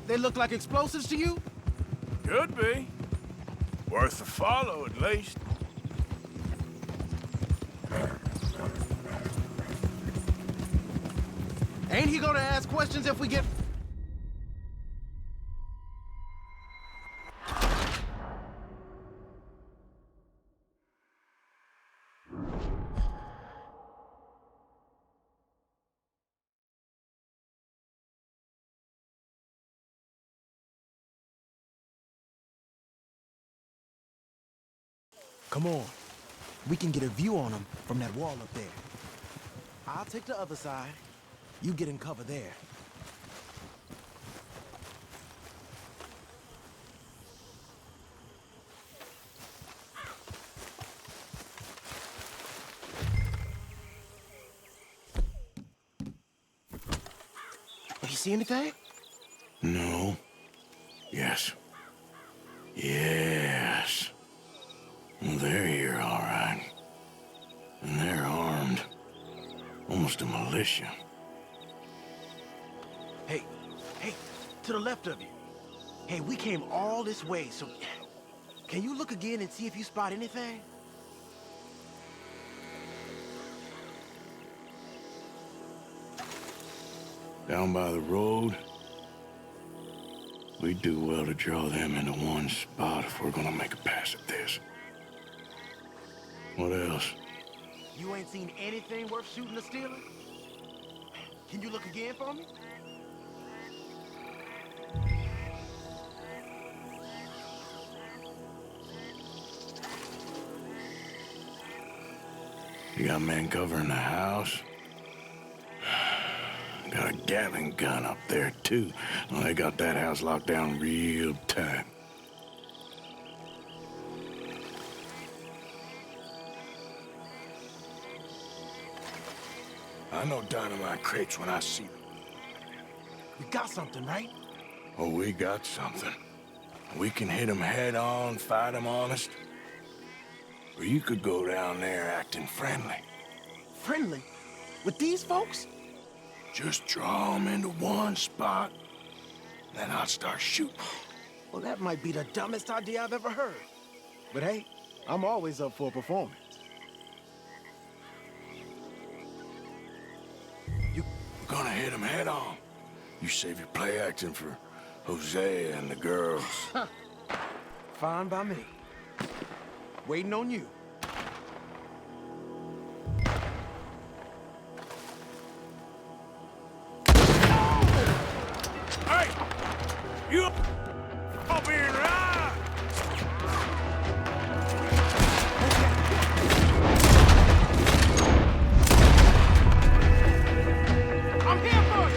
They look like explosives to you? Could be. Worth a follow, at least. Ain't he gonna ask questions if we get... Come on. We can get a view on them from that wall up there. I'll take the other side. You get in cover there. You see anything? No. Yes. Yes. Well, they're here, all right. And they're armed. Almost a militia. Hey, to the left of you. Hey, we came all this way, so... Can you look again and see if you spot anything? Down by the road. We do well to draw them into one spot if we're gonna make a pass at this. What else? You ain't seen anything worth shooting or stealing? Can you look again for me? You got men covering the house? Got a Gatling gun up there, too. Well, they got that house locked down real tight. I know dynamite crates when I see them. We got something, right? Oh, we got something. We can hit them head on, fight them honest. Or you could go down there acting friendly. Friendly? With these folks? Just draw them into one spot, then I'll start shooting. Well, that might be the dumbest idea I've ever heard. But hey, I'm always up for a performance. We're gonna hit them head on. You save your play acting for Jose and the girls. Fine by me. Waiting on you. Hey! You up here and ride! I'm here for you!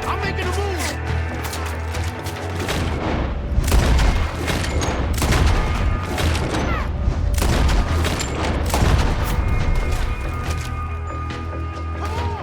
I'm making a move! Come on!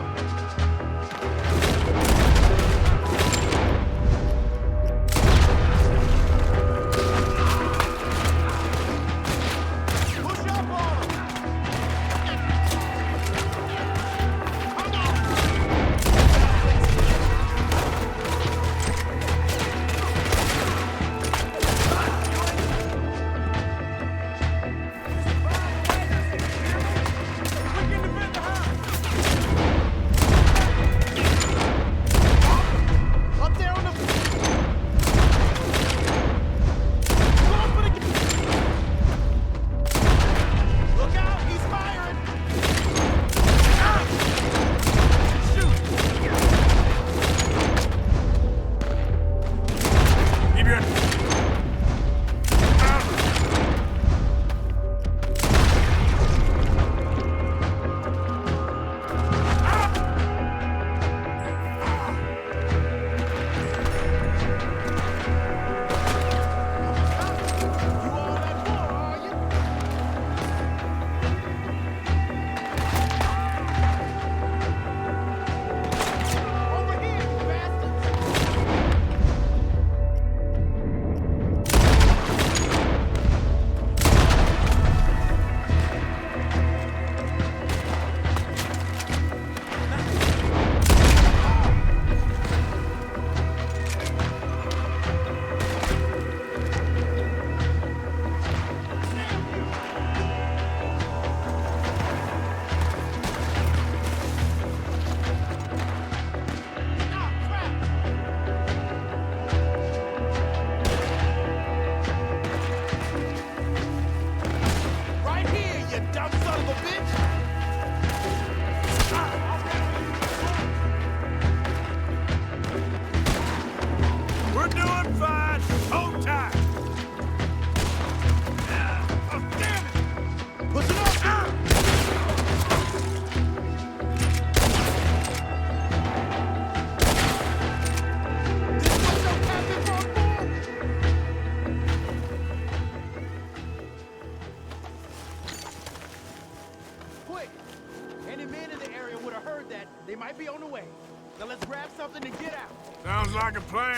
Now let's grab something and get out. Sounds like a plan.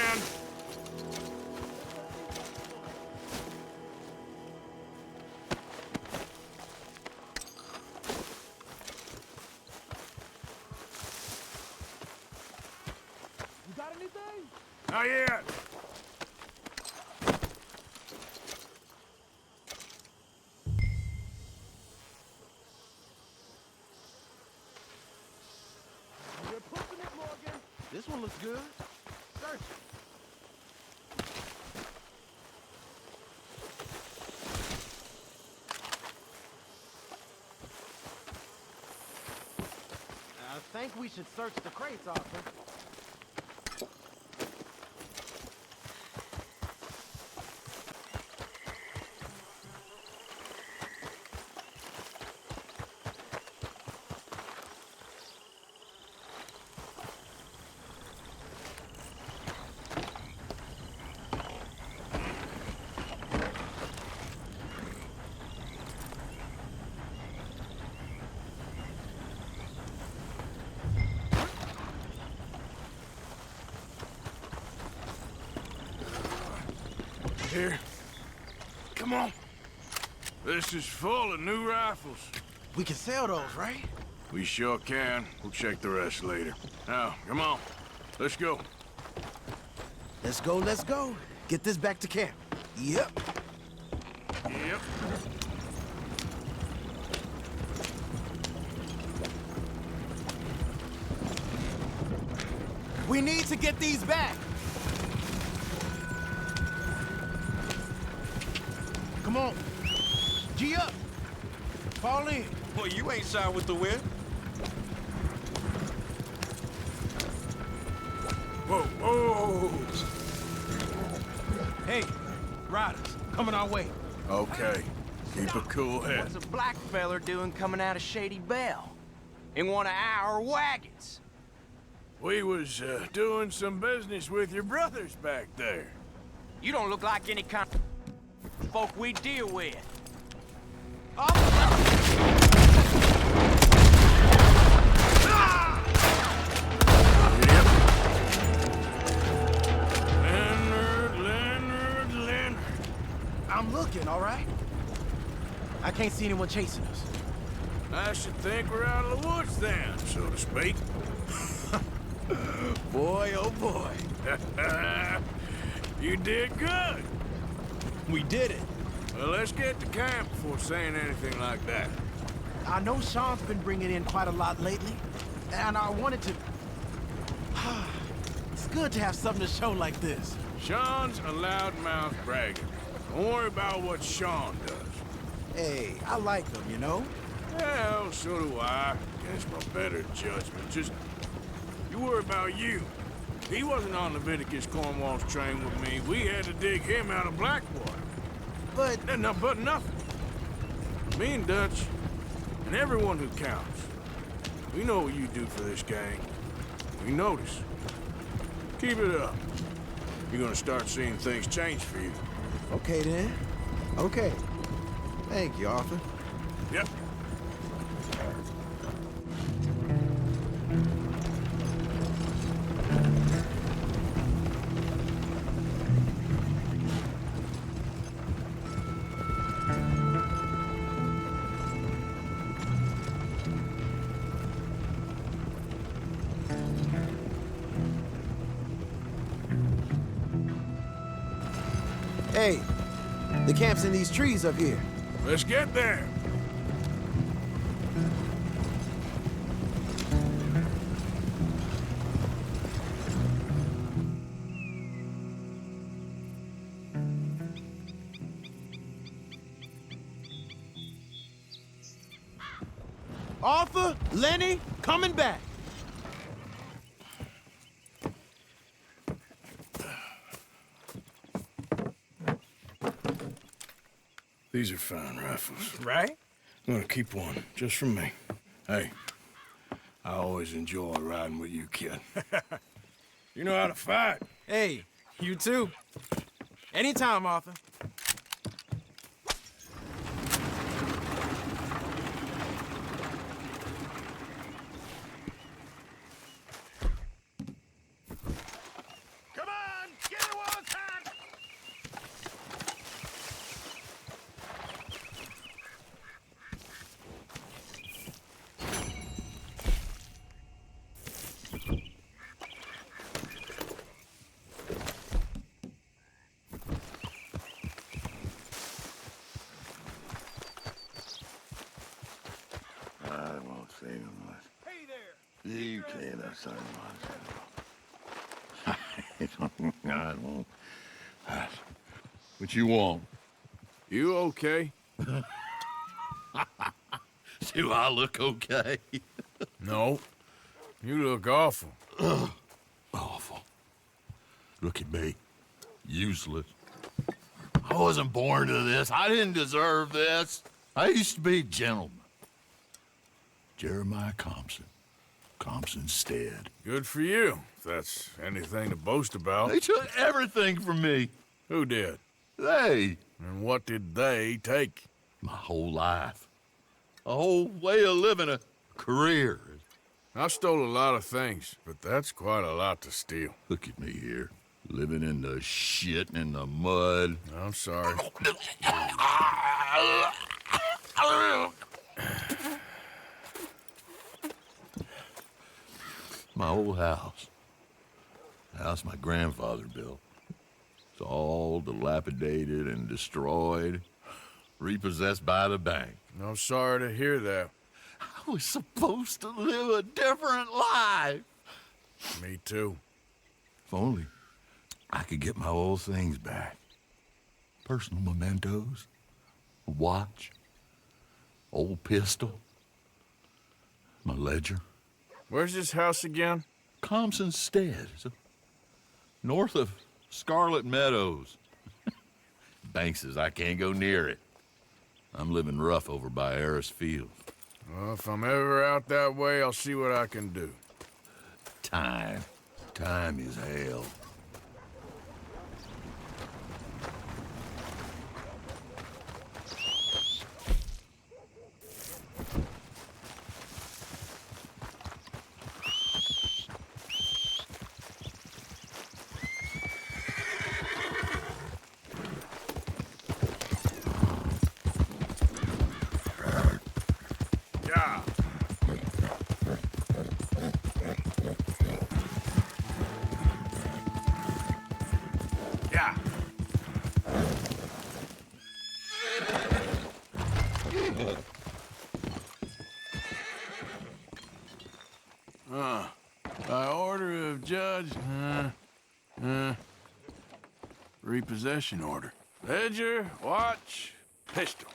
You got anything? Not yet. You're pushing it, Morgan. This one looks good. Search it. I think we should search the crates, Arthur. Here. Come on. This is full of new rifles. We can sell those, right? We sure can. We'll check the rest later. Now, come on. Let's go. Let's go, let's go. Get this back to camp. Yep. Yep. We need to get these back. Come on. G up. Fall in. Well, you ain't shy with the whip. Whoa, whoa. Hey, riders, coming our way. Okay. Keep a cool head. What's a black feller doing coming out of Shady Bell? In one of our wagons? We was doing some business with your brothers back there. You don't look like any kind of folk we deal with. Leonard. I'm looking, all right? I can't see anyone chasing us. I should think we're out of the woods then, so to speak. Boy, oh boy. You did good. We did it. Well, let's get to camp before saying anything like that. I know Sean's been bringing in quite a lot lately, and I wanted to... It's good to have something to show like this. Sean's a loudmouth bragger. Don't worry about what Sean does. Hey, I like him, you know? Well, so do I. Against my better judgment. Just, you worry about you. He wasn't on Leviticus Cornwall's train with me. We had to dig him out of Blackwater. But... But nothing. Me and Dutch, and everyone who counts. We know what you do for this gang. We notice. Keep it up. You're gonna start seeing things change for you. Okay, then. Okay. Thank you, Arthur. Yep. Hey, the camp's in these trees up here. Let's get there. Arthur, Lenny, coming back. These are fine rifles. Right? I'm gonna keep one, just for me. Hey, I always enjoy riding with you, kid. You know how to fight. Hey, you too. Anytime, Arthur. Okay, that's not much. I don't. What you want? You okay? Do I look okay? No. You look awful. Awful. Look at me. Useless. I wasn't born to this. I didn't deserve this. I used to be a gentleman. Jeremiah Compson. Compson's stead. Good for you, if that's anything to boast about. They took everything from me. Who did? They. And what did they take? My whole life. A whole way of living, a career. I stole a lot of things, but that's quite a lot to steal. Look at me here, living in the shit and the mud. I'm sorry. My old house. The house my grandfather built. It's all dilapidated and destroyed, repossessed by the bank. I'm sorry to hear that. I was supposed to live a different life. Me too. If only I could get my old things back. Personal mementos, a watch, old pistol, my ledger. Where's this house again? Compson's Stead, north of Scarlet Meadows. Bank says I can't go near it. I'm living rough over by Harris Field. Well, if I'm ever out that way, I'll see what I can do. Time. Time is hell. Yeah. Yeah. By order of judge, repossession order. Ledger, watch, pistol.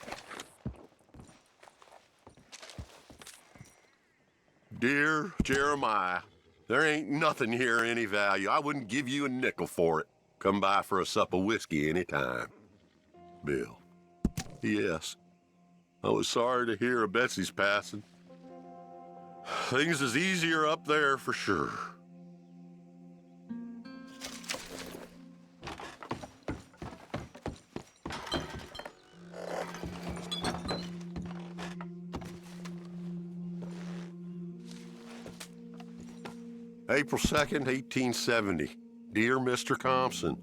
Dear Jeremiah, there ain't nothing here of any value. I wouldn't give you a nickel for it. Come by for a sup of whiskey any time. Bill. Yes. I was sorry to hear of Betsy's passing. Things is easier up there for sure. April 2nd, 1870. Dear Mr. Compson,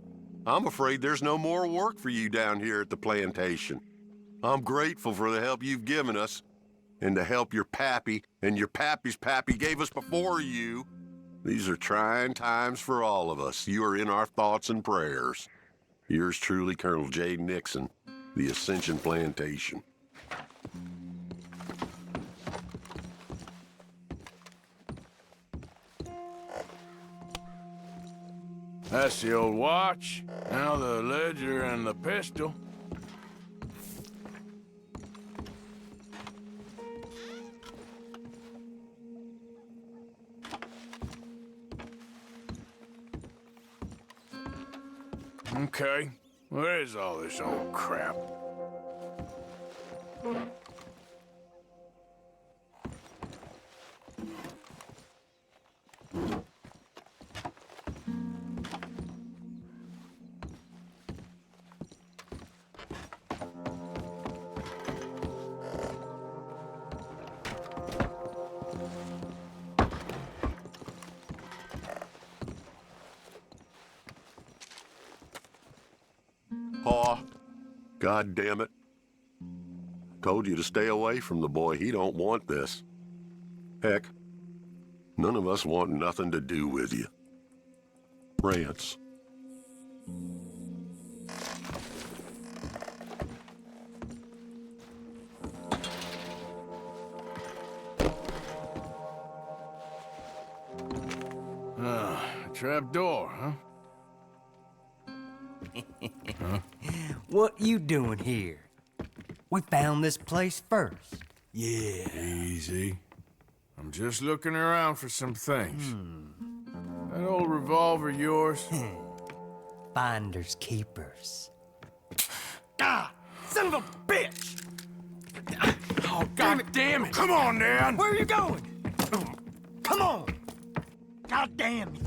I'm afraid there's no more work for you down here at the plantation. I'm grateful for the help you've given us, and the help your pappy and your pappy's pappy gave us before you. These are trying times for all of us. You are in our thoughts and prayers. Yours truly, Colonel J. Nixon, the Ascension Plantation. That's the old watch. Now the ledger and the pistol. Okay, where is all this old crap? Pa, God damn it. Told you to stay away from the boy. He don't want this. Heck, none of us want nothing to do with you. Rance. Trap door, huh? What you doing here? We found this place first. Yeah. Easy. I'm just looking around for some things. That old revolver yours? Finders keepers. Ah! Son of a bitch! Oh, God damn it! Come on, Dan! Where are you going? Come on! God damn you!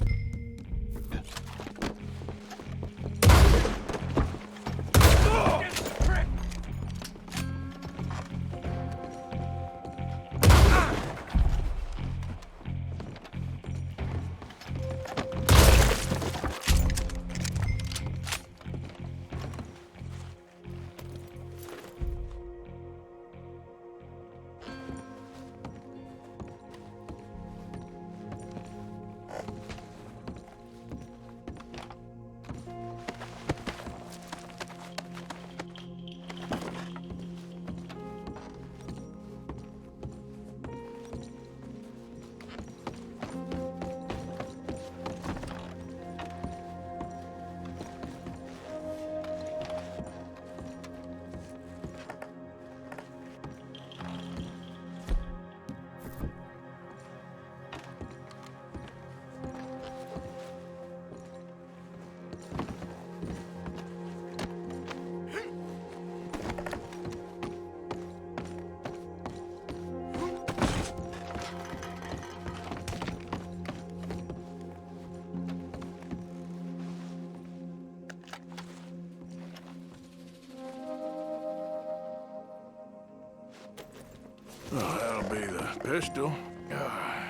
Oh, that'll be the pistol.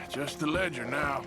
Just the ledger now.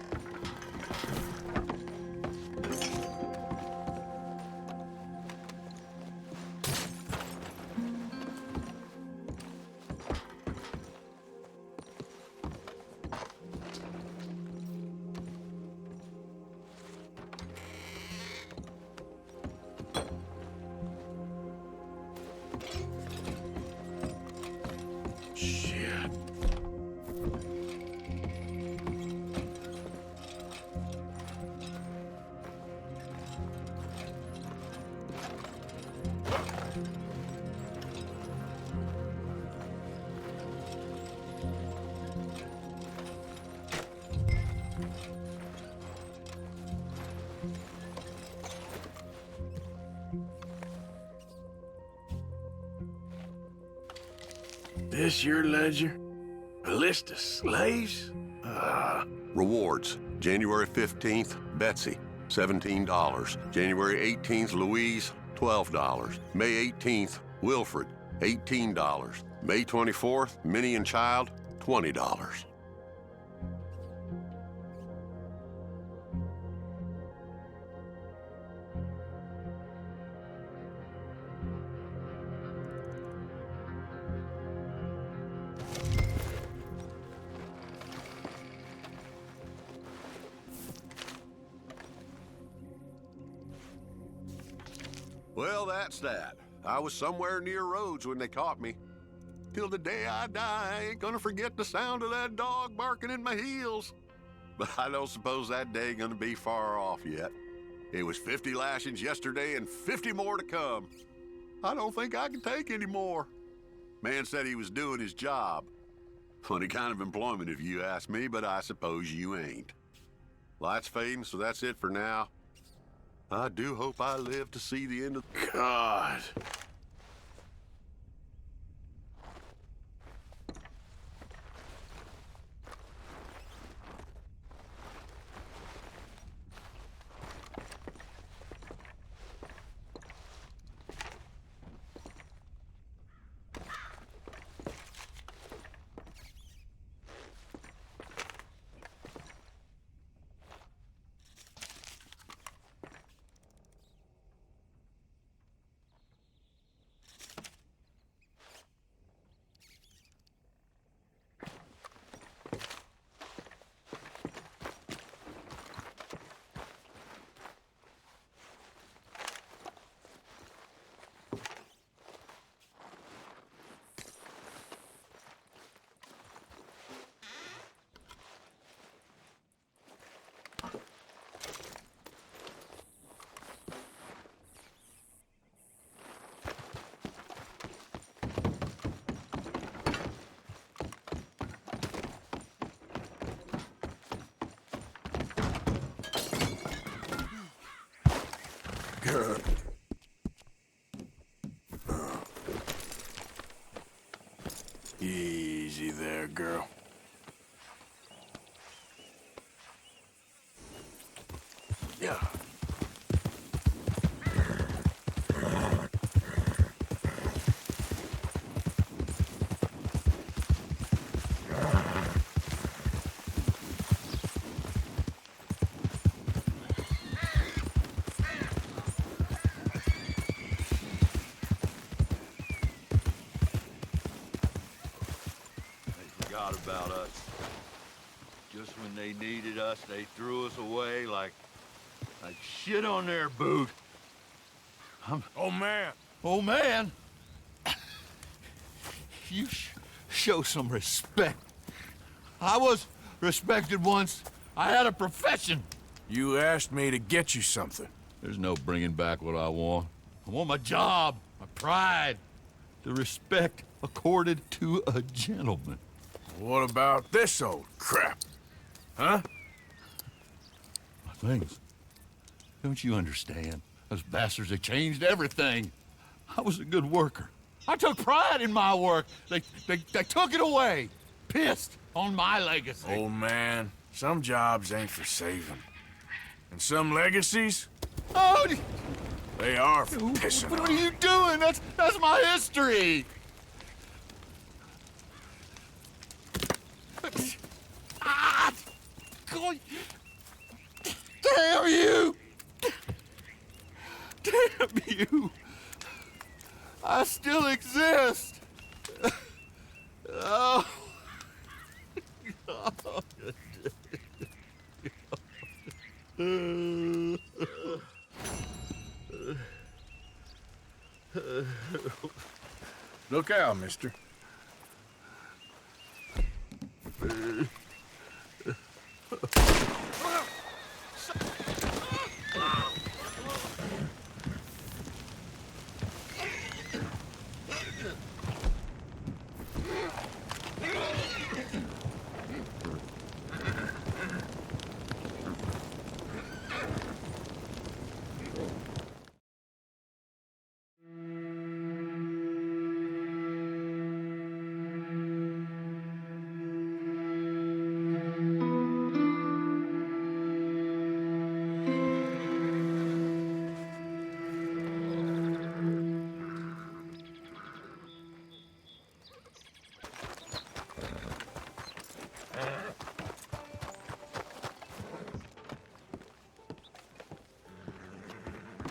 This your ledger? A list of slaves? Rewards. January 15th, Betsy, $17. January 18th, Louise, $12. May 18th, Wilfred, $18. May 24th, Minnie and Child, $20. Well, that's that. I was somewhere near Rhodes when they caught me. Till the day I die, I ain't gonna forget the sound of that dog barking in my heels. But I don't suppose that day gonna be far off yet. It was 50 lashings yesterday and 50 more to come. I don't think I can take any more. Man said he was doing his job. Funny kind of employment if you ask me, but I suppose you ain't. Light's fading, so that's it for now. I do hope I live to see the end of... God. Good. Easy there, girl. Yeah. Forgot about us. Just when they needed us, they threw us away like shit on their boot. Oh, man. Oh, man. You show some respect. I was respected once. I had a profession. You asked me to get you something. There's no bringing back what I want. I want my job, my pride, the respect accorded to a gentleman. What about this old crap? Huh? My things. Don't you understand? Those bastards have changed everything. I was a good worker. I took pride in my work. They took it away. Pissed on my legacy. Old man, some jobs ain't for saving. And some legacies, Oh, they are for pissing what on. are you doing? That's my history. Ah! God. Damn you! Damn you! I still exist! Oh. Look out, mister.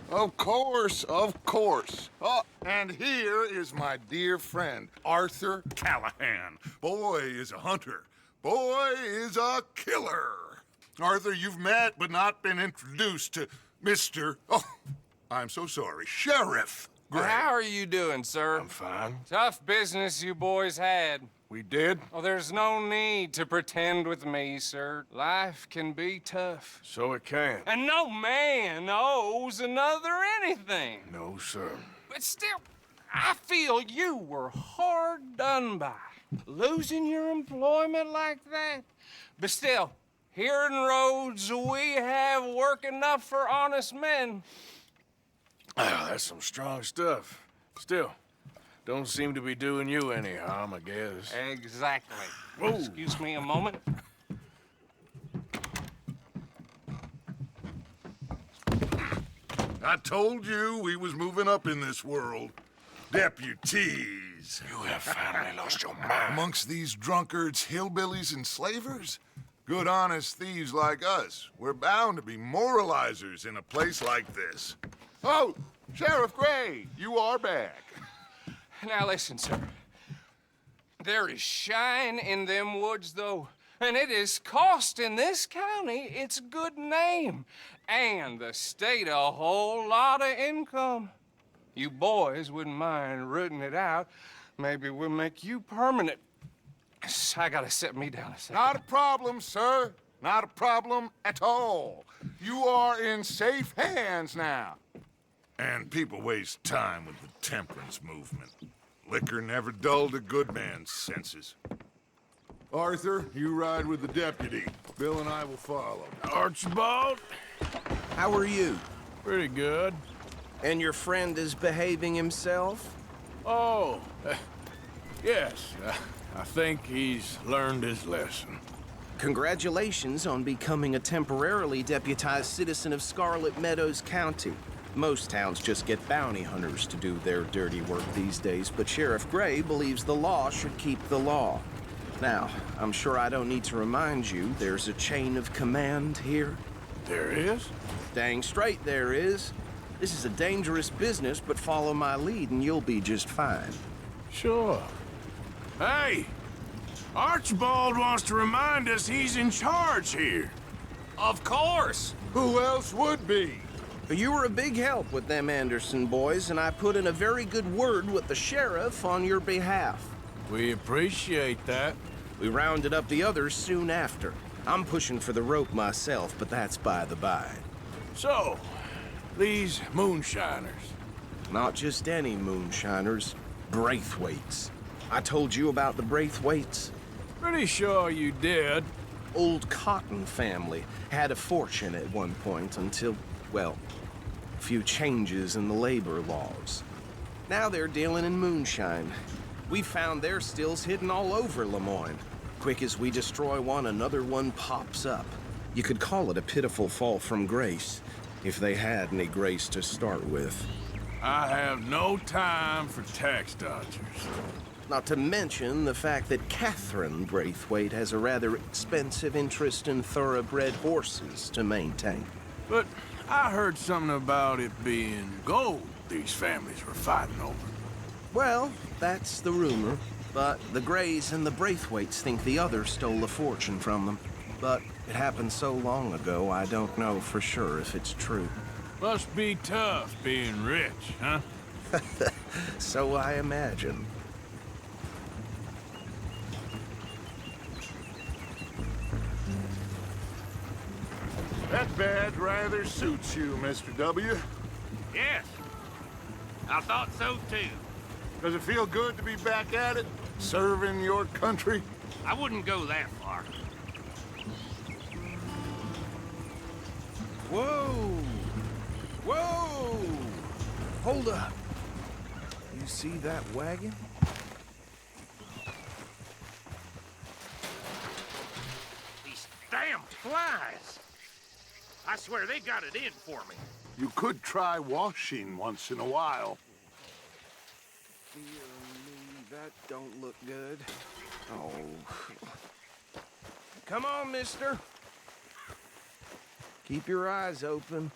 Of course, of course. Oh, and here is my dear friend, Arthur Callahan. Boy is a hunter. Boy is a killer. Arthur, you've met but not been introduced to Mr. Oh, I'm so sorry, Sheriff Gray. How are you doing, sir? I'm fine. Tough business you boys had. We did, Oh, there's no need to pretend with me, sir. Life can be tough. so it can. And no man owes another anything. No, sir. But still, I feel you were hard done by. Losing your employment like that. But still, here in Rhodes, we have work enough for honest men. Ah, that's some strong stuff. Still, don't seem to be doing you any harm, I guess. Exactly. Whoa. Excuse me a moment. I told you we was moving up in this world. Deputies. You have finally lost your mind. Amongst these drunkards, hillbillies, and slavers? Good honest thieves like us. We're bound to be moralizers in a place like this. Oh, Sheriff Gray, you are back. Now listen, sir. There is shine in them woods, though, and it is costing this county its good name and the state a whole lot of income. You boys wouldn't mind rooting it out. Maybe we'll make you permanent. I gotta sit me down a second. Not a problem, sir. Not a problem at all. You are in safe hands now. And people waste time with the temperance movement. Liquor never dulled a good man's senses. Arthur, you ride with the deputy. Bill and I will follow. Archibald, How are you? pretty good. And your friend is behaving himself? Oh, yes. I think he's learned his lesson. Congratulations on becoming a temporarily deputized citizen of Scarlet Meadows County. Most towns just get bounty hunters to do their dirty work these days, but Sheriff Gray believes the law should keep the law. Now, I'm sure I don't need to remind you there's a chain of command here. There is? Dang straight there is. This is a dangerous business, but follow my lead and you'll be just fine. Sure. Hey! Archibald wants to remind us he's in charge here. Of course! Who else would be? You were a big help with them Anderson boys, and I put in a very good word with the sheriff on your behalf. We appreciate that. We rounded up the others soon after. I'm pushing for the rope myself, but that's by the by. So, these moonshiners. Not just any moonshiners, Braithwaites. I told you about the Braithwaites? Pretty sure you did. Old Cotton family had a fortune at one point until, well, a few changes in the labor laws. Now they're dealing in moonshine. We found their stills hidden all over Lemoyne. Quick as we destroy one, another one pops up. You could call it a pitiful fall from grace, if they had any grace to start with. I have no time for tax dodgers. Not to mention the fact that Catherine Braithwaite has a rather expensive interest in thoroughbred horses to maintain. But I heard something about it being gold these families were fighting over. Well, that's the rumor. But the Grays and the Braithwaites think the others stole a fortune from them. But it happened so long ago, I don't know for sure if it's true. Must be tough being rich, huh? So I imagine. That badge rather suits you, Mr. W. Yes, I thought so too. Does it feel good to be back at it, serving your country? I wouldn't go that far. Whoa! Whoa! Hold up. You see that wagon? These damn flies! I swear they got it in for me. You could try washing once in a while. Dear me, that don't look good. Oh. Come on, mister. Keep your eyes open.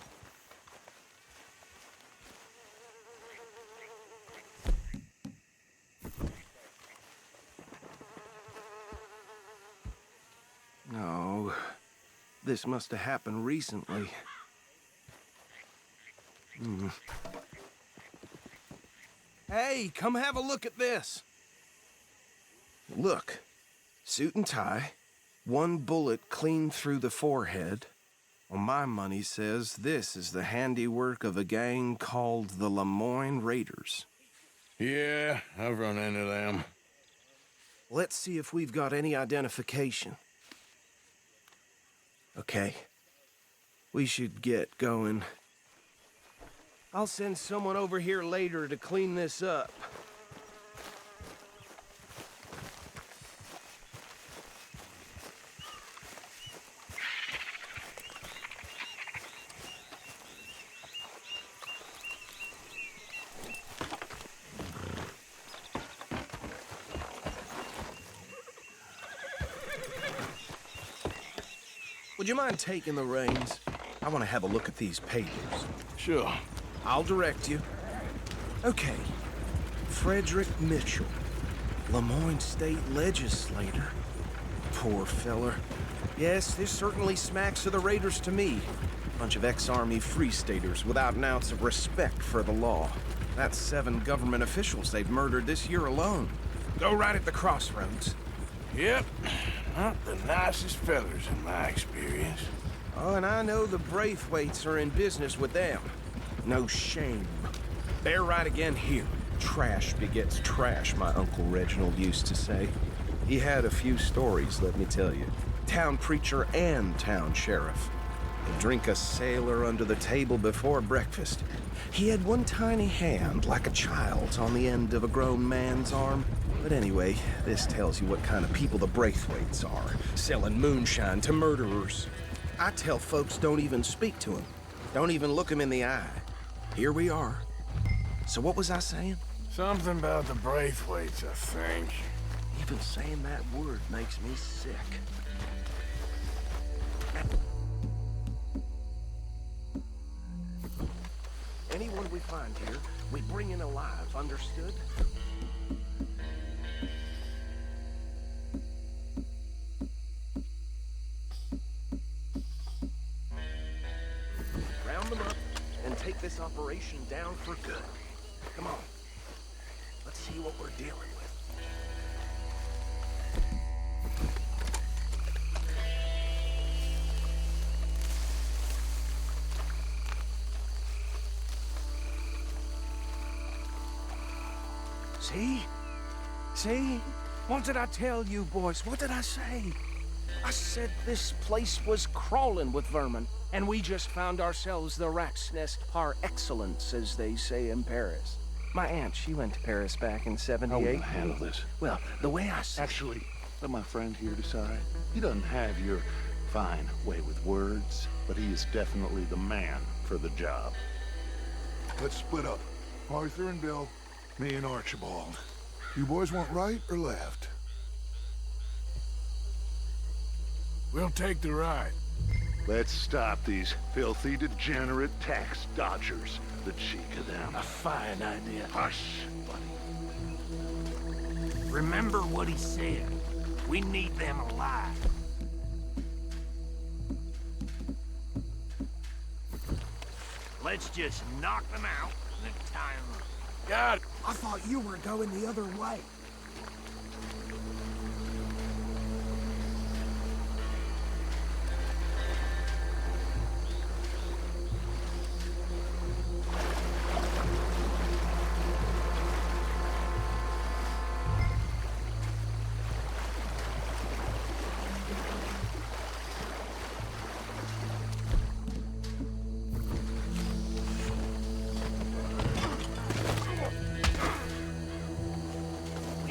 Oh, this must have happened recently. Hey, come have a look at this. Look, suit and tie, one bullet clean through the forehead. Well, my money says this is the handiwork of a gang called the Lemoyne Raiders. Yeah, I've run into them. Let's see if we've got any identification. Okay. We should get going. I'll send someone over here later to clean this up. Would you mind taking the reins? I want to have a look at these papers. Sure. I'll direct you. Okay. Frederick Mitchell, Lemoyne State Legislator. Poor feller. Yes, this certainly smacks of the Raiders to me. Bunch of ex-Army Free Staters without an ounce of respect for the law. That's 7 government officials they've murdered this year alone. Go right at the crossroads. Yep. Not the nicest fellers in my experience. Oh, and I know the Braithwaites are in business with them. No shame. Bear right again here. Trash begets trash, my Uncle Reginald used to say. He had a few stories, let me tell you. Town preacher and town sheriff. drink a sailor under the table before breakfast. He had one tiny hand, like a child's, on the end of a grown man's arm. But anyway, this tells you what kind of people the Braithwaites are, selling moonshine to murderers. I tell folks don't even speak to him. Don't even look him in the eye. Here we are. So what was I saying? Something about the Braithwaites, I think. Even saying that word makes me sick. Anyone we find here, we bring in alive, understood? Round them up and take this operation down for good. Come on. Let's see what we're dealing with. See? See? What did I tell you, boys? What did I say? I said this place was crawling with vermin, and we just found ourselves the rat's nest par excellence, as they say in Paris. My aunt, she went to Paris back in '78. How will I handle this? Well, the way I see... Actually, let my friend here decide. He doesn't have your fine way with words, but he is definitely the man for the job. Let's split up. Arthur and Bill, me and Archibald. You boys want right or left? We'll take the right. Let's stop these filthy, degenerate tax dodgers. The cheek of them. A fine idea. Hush, buddy. Remember what he said. We need them alive. Let's just knock them out and then tie them up. Got it. I thought you were going the other way.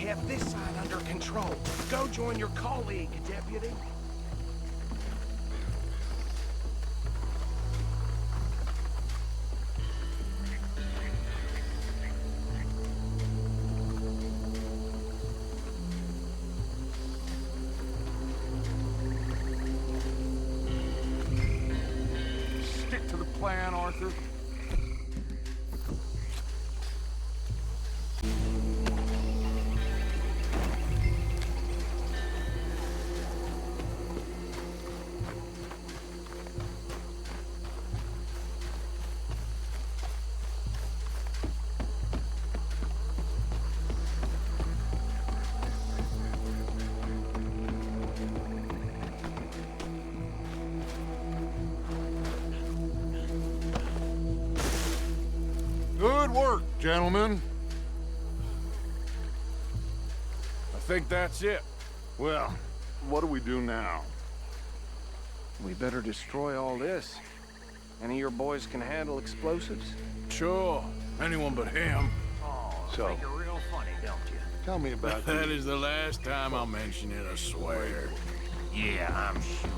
Have this side under control. Go join your colleague, Deputy. Stick to the plan, Arthur. Good work, gentlemen. I think that's it. Well, what do we do now? We better destroy all this. Any of your boys can handle explosives? Sure. Anyone but him. Oh, So- think you're real funny, don't you? Tell me about That the... is the last time I'll mention it, I swear. Yeah, I'm sure.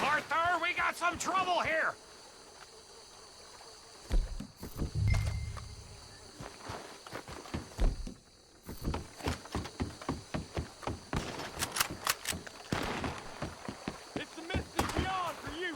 Arthur, we got some trouble here! It's the Mystic Beyond for you!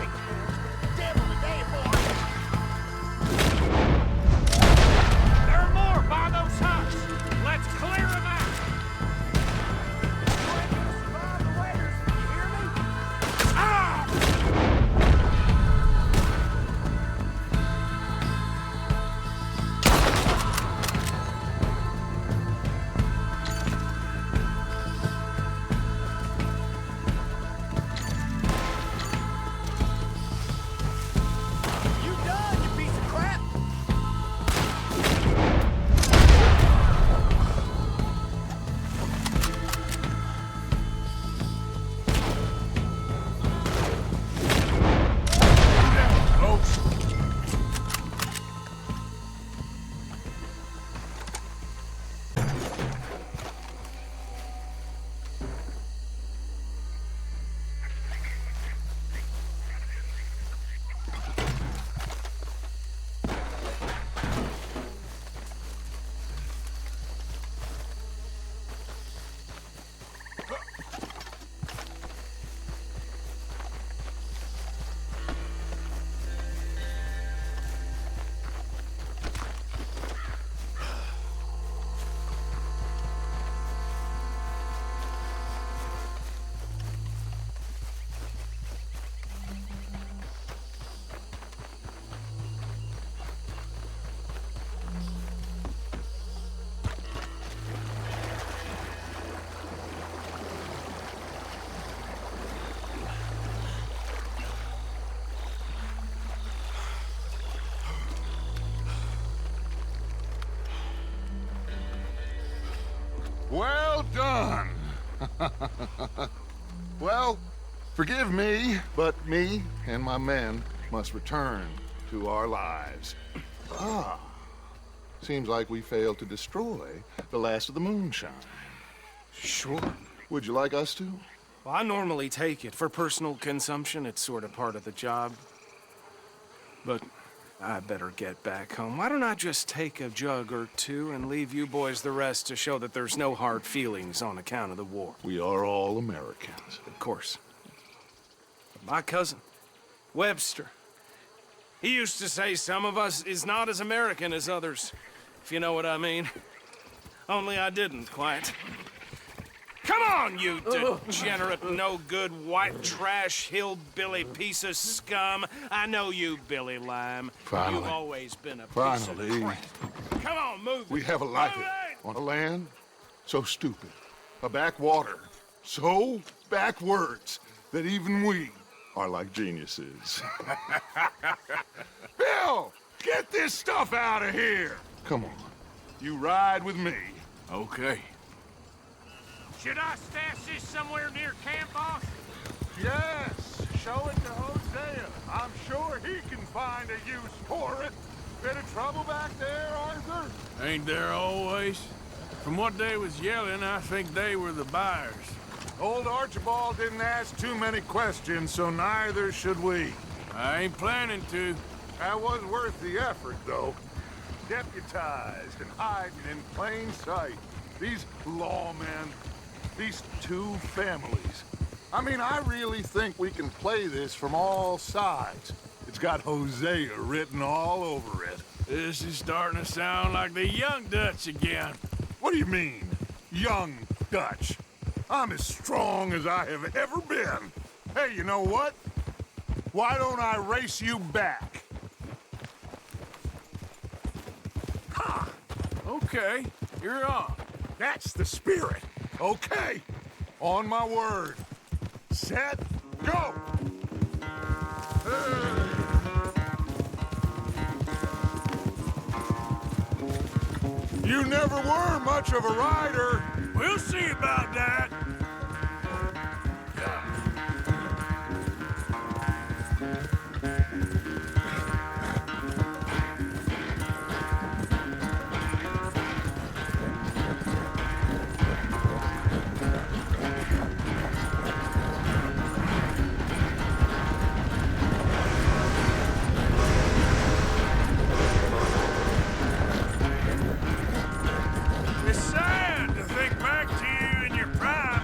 shake the hand. Devil today, boy. There are more by those huts. Let's clear them out. You ain't gonna survive the waiters, you hear me? Ah! You done, you piece of crap. Well done. Well, forgive me, but me and my men must return to our lives. Seems like we failed to destroy the last of the moonshine. Sure. Would you like us to? Well, I normally take it. For personal consumption, it's sort of part of the job. But I better get back home. Why don't I just take a jug or two and leave you boys the rest to show that there's no hard feelings on account of the war? We are all Americans. Of course. My cousin, Webster, he used to say some of us is not as American as others, if you know what I mean. Only I didn't quite. Come on, you degenerate, no-good, white trash, hillbilly piece of scum. I know you, Billy Lime. Finally. You've always been a piece Finally. of crap. Come on, move it. We have a life Move it! on a land so stupid, a backwater so backwards that even we are like geniuses. Bill, get this stuff out of here. Come on, you ride with me. Okay. Should I stash this somewhere near camp, boss? Yes, show it to Hosea. I'm sure he can find a use for it. Bit of trouble back there, Arthur? Ain't there always? From what they was yelling, I think they were the buyers. Old Archibald didn't ask too many questions, so neither should we. I ain't planning to. That was worth the effort, though. Deputized and hiding in plain sight. These lawmen, these two families. I mean, I really think we can play this from all sides. It's got Hosea written all over it. This is starting to sound like the Young Dutch again. What do you mean, young Dutch? I'm as strong as I have ever been. Hey, you know what? Why don't I race you back? Ha! Okay, you're on. That's the spirit. Okay, on my word. Set, go! You never were much of a rider. We'll see about that. It's sad to think back to you in your prime.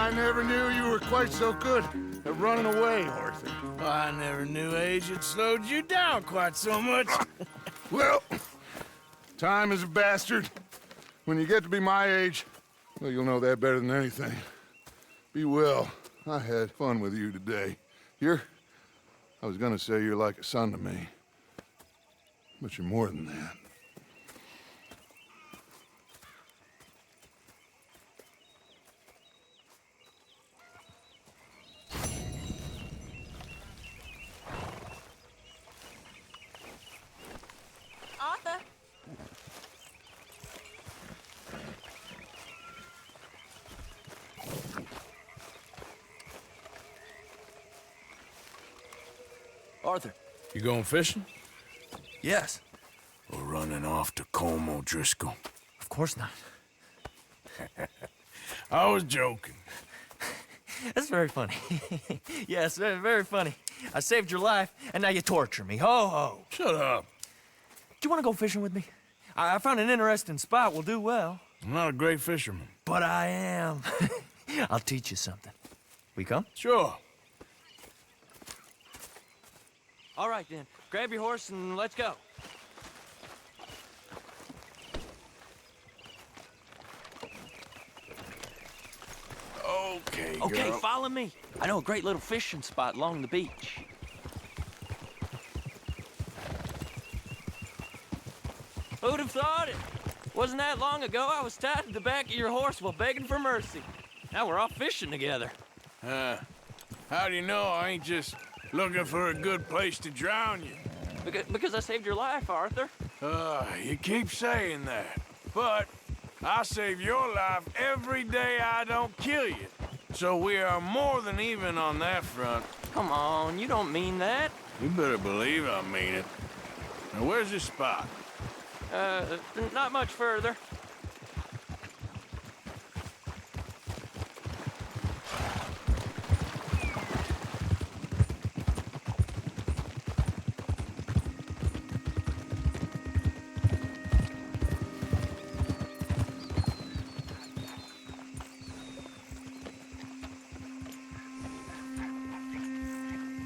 I never knew you were quite so good at running away, Arthur. I never knew age had slowed you down quite so much. Well, time is a bastard. When you get to be my age, well, you'll know that better than anything. Be well. I had fun with you today. I was gonna say you're like a son to me, but you're more than that. Arthur? Arthur. You going fishing? Yes. Or running off to Colm O'Driscoll? Of course not. I was joking. That's very funny. Yes, very, very funny. I saved your life, and now you torture me. Ho, ho. Shut up. Do you want to go fishing with me? I found an interesting spot. We'll do well. I'm not a great fisherman. But I am. I'll teach you something. We come? Sure. All right, then. Grab your horse and let's go. Okay, Okay, girl. follow me. I know a great little fishing spot along the beach. Who'd have thought it? Wasn't that long ago I was tied to the back of your horse while begging for mercy. Now we're off fishing together. How do you know I ain't just looking for a good place to drown you? Because I saved your life, Arthur. You keep saying that. But I save your life every day I don't kill you. So we are more than even on that front. Come on, you don't mean that. You better believe I mean it. Now, where's this spot? Not much further.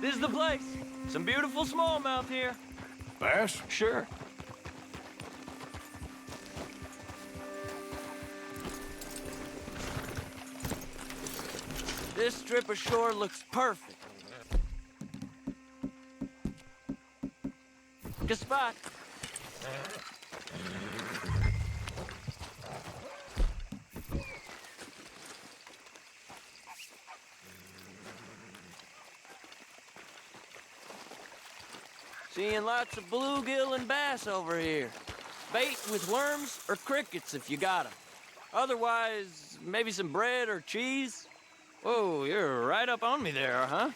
This is the place. Some beautiful smallmouth here. Bass? Sure. This strip of shore looks perfect. Good spot. Seeing lots of bluegill and bass over here. Bait with worms or crickets if you got 'em. Otherwise, maybe some bread or cheese. Whoa, you're right up on me there, huh?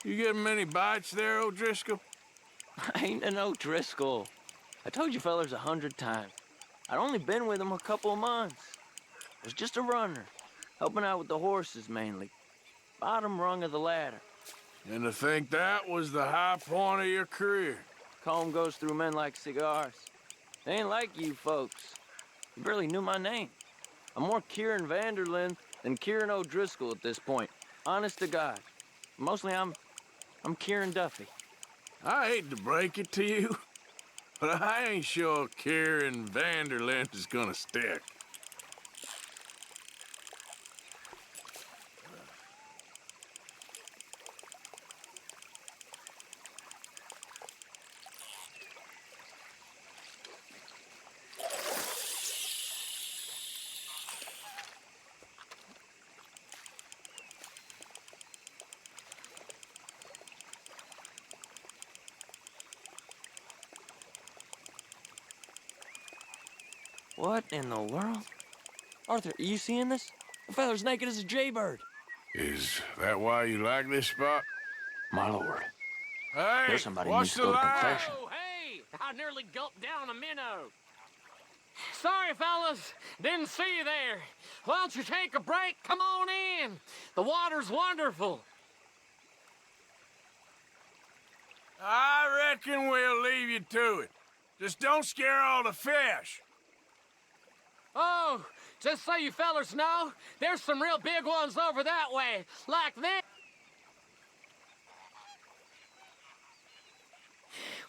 You getting many bites there, O'Driscoll? I ain't an O'Driscoll. I told you fellers 100 times. I'd only been with him a couple of months. I was just a runner, helping out with the horses mainly. Bottom rung of the ladder. And to think that was the high point of your career. Colm goes through men like cigars. They ain't like you folks. You barely knew my name. I'm more Kieran Vanderlyn than Kieran O'Driscoll at this point. Honest to God. Mostly I'm Kieran Duffy. I hate to break it to you, but I ain't sure Kieran Vanderlyn is gonna stick. What in the world? Arthur, are you seeing this? The feller's naked as a jaybird. Is that why you like this spot? My lord. Hey, There's somebody watch needs to the go to line. confession. Oh, hey! I nearly gulped down a minnow. Sorry, fellas. Didn't see you there. Why don't you take a break? Come on in. The water's wonderful. I reckon we'll leave you to it. Just don't scare all the fish. Oh, just so you fellas know, there's some real big ones over that way, like this.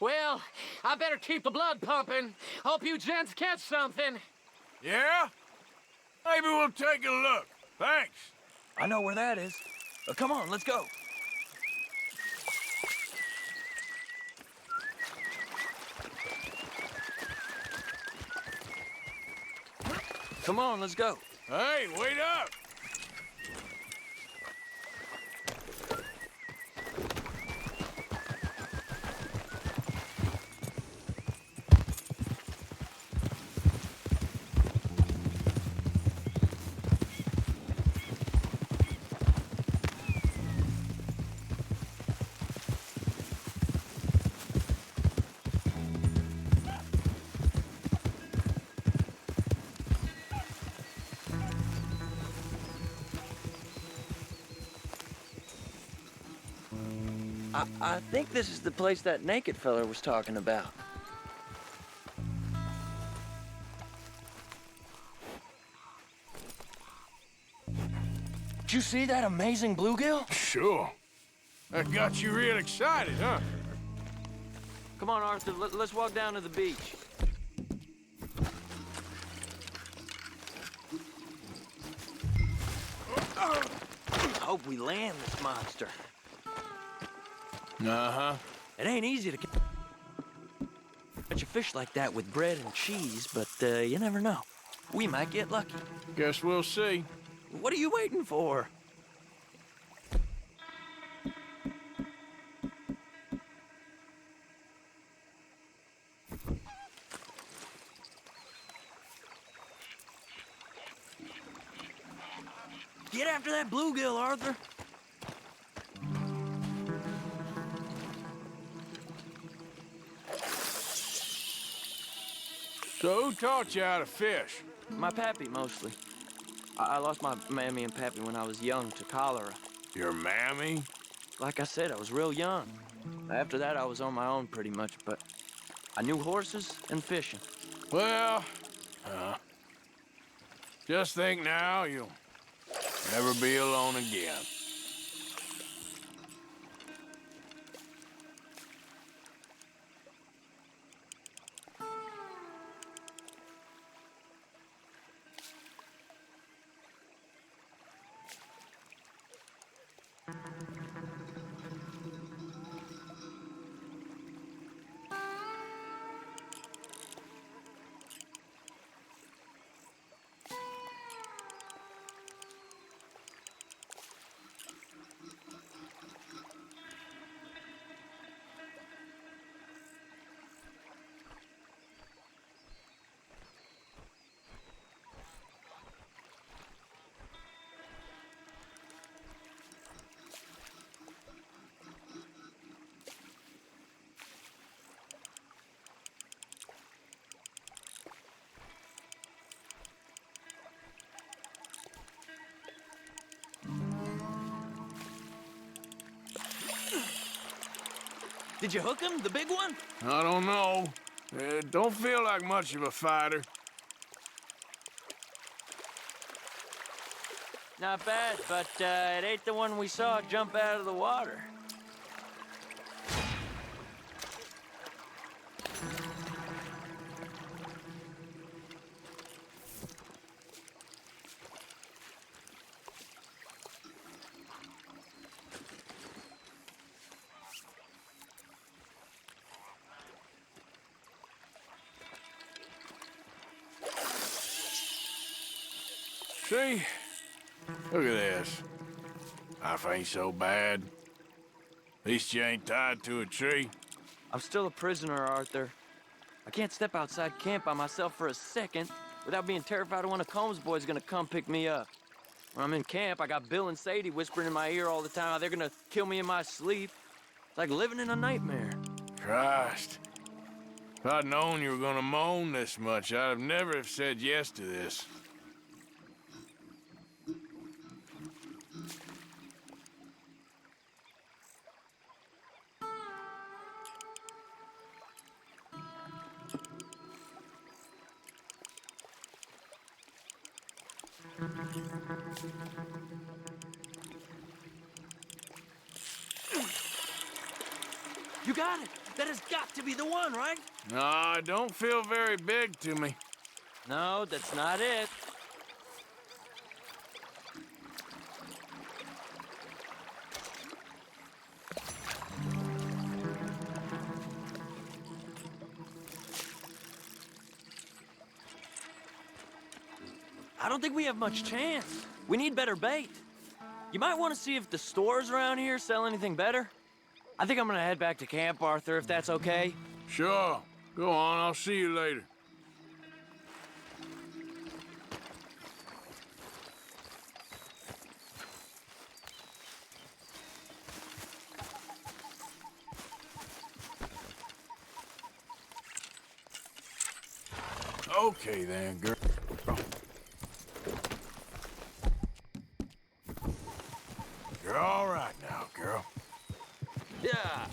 Well, I better keep the blood pumping. Hope you gents catch something. Yeah? Maybe we'll take a look. Thanks. I know where that is. Come on, let's go. Come on, let's go. Hey, wait up! I think this is the place that naked fella was talking about. Did you see that amazing bluegill? Sure. That got you real excited, huh? Come on, Arthur, let's walk down to the beach. Hope we land this monster. Uh-huh. It ain't easy to catch a fish like that with bread and cheese, but you never know. We might get lucky. Guess we'll see. What are you waiting for? Get after that bluegill, Arthur. So who taught you how to fish? My pappy, mostly. I lost my mammy and pappy when I was young to cholera. Your mammy? Like I said, I was real young. After that, I was on my own pretty much, but I knew horses and fishing. Well, just think now, you'll never be alone again. Did you hook him, the big one? I don't know. Don't feel like much of a fighter. Not bad, but it ain't the one we saw jump out of the water. See? Look at this. Life ain't so bad. At least you ain't tied to a tree. I'm still a prisoner, Arthur. I can't step outside camp by myself for a second without being terrified of one of Combs' boys gonna come pick me up. When I'm in camp, I got Bill and Sadie whispering in my ear all the time how they're gonna kill me in my sleep. It's like living in a nightmare. Christ. If I'd known you were gonna moan this much, I'd have never have said yes to this. You got it. That has got to be the one, right? No, it don't feel very big to me. No, that's not it. I don't think we have much chance. We need better bait. You might want to see if the stores around here sell anything better. I think I'm gonna head back to camp, Arthur, if that's okay. Sure. Go on, I'll see you later. Okay then, girl. You're all right now, girl. Yeah.